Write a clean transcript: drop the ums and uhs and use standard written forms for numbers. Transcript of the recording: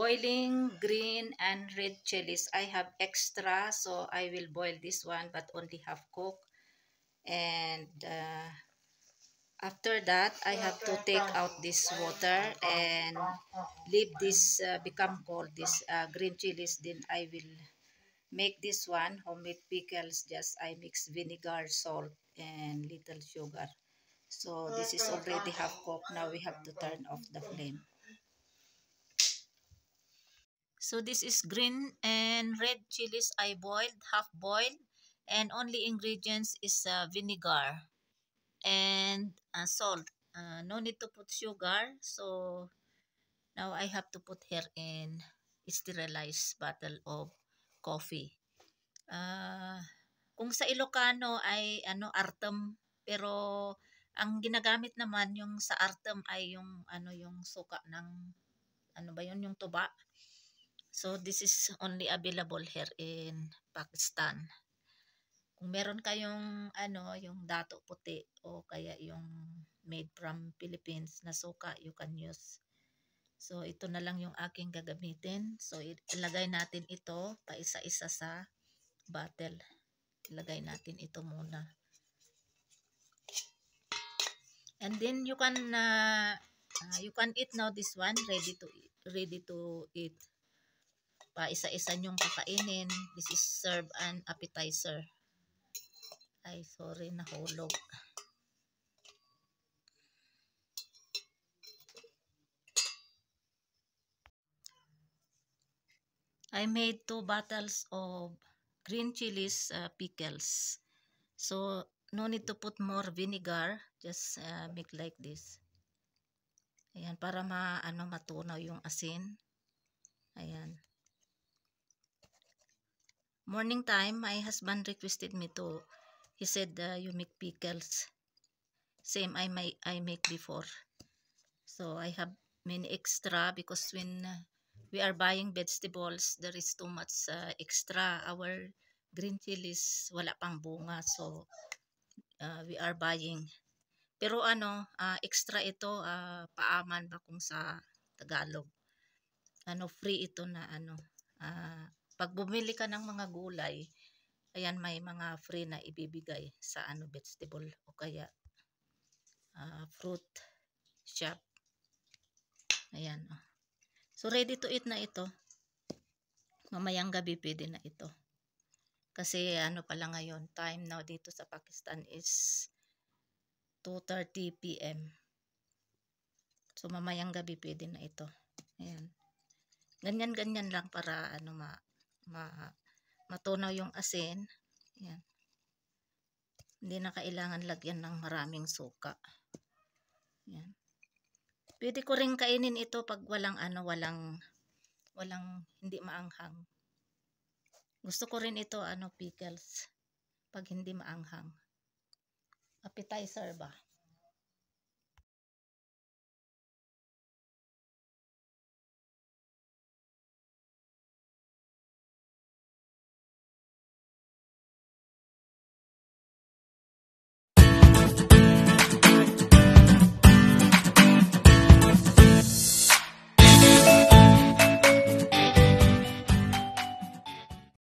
boiling green and red chilies. I have extra, so I will boil this one, but only half cook. And after that, I have to take out this water and leave this become cold. This green chilies. Then I will make this one homemade pickles. Just I mix vinegar, salt, and little sugar. So this is already half cooked. Now we have to turn off the flame. So this is green and red chilies I boiled, half boiled, and only ingredients is vinegar and salt. No need to put sugar. So now I have to put here in sterilized bottle of coffee. Kung sa Ilocano ay Artem, pero ang ginagamit naman yung sa Artem ay yung yung suka ng yung tuba. So this is only available here in Pakistan. Kung meron kayong yung dato puti o kaya yung made from Philippines na suka, you can use. So ito na lang yung aking gagamitin. So ilagay natin ito pa isa-isa sa bottle. Ilagay natin ito muna. And then you can eat now this one, ready to eat. Pa isa-isa nyong kakainin. This is serve an appetizer. Ay, sorry, nahulog. I made 2 bottles of green chilies pickles. So no need to put more vinegar, just make like this. Ayan, para matunaw yung asin. Ayan. Morning time, my husband requested me to, he said, you make pickles. Same I make before. So I have many extra because when we are buying vegetables, there is too much extra. Our green chilies, wala pang bunga. So we are buying. Pero extra ito, paaman ba kung sa Tagalog. Free ito na pag bumili ka ng mga gulay, ayan, may mga free na ibibigay sa vegetable o kaya fruit shop. Ayan. So ready to eat na ito. Mamayang gabi pwede na ito. Kasi pala ngayon, time now dito sa Pakistan is 2:30 PM. So mamayang gabi pwede na ito. Ayan. Ganyan-ganyan lang para matunaw yung asin. Ayan. Hindi na kailangan lagyan ng maraming suka. Ayan. Pwede ko rin kainin ito pag walang hindi maanghang. Gusto ko rin ito pickles pag hindi maanghang. Appetizer ba?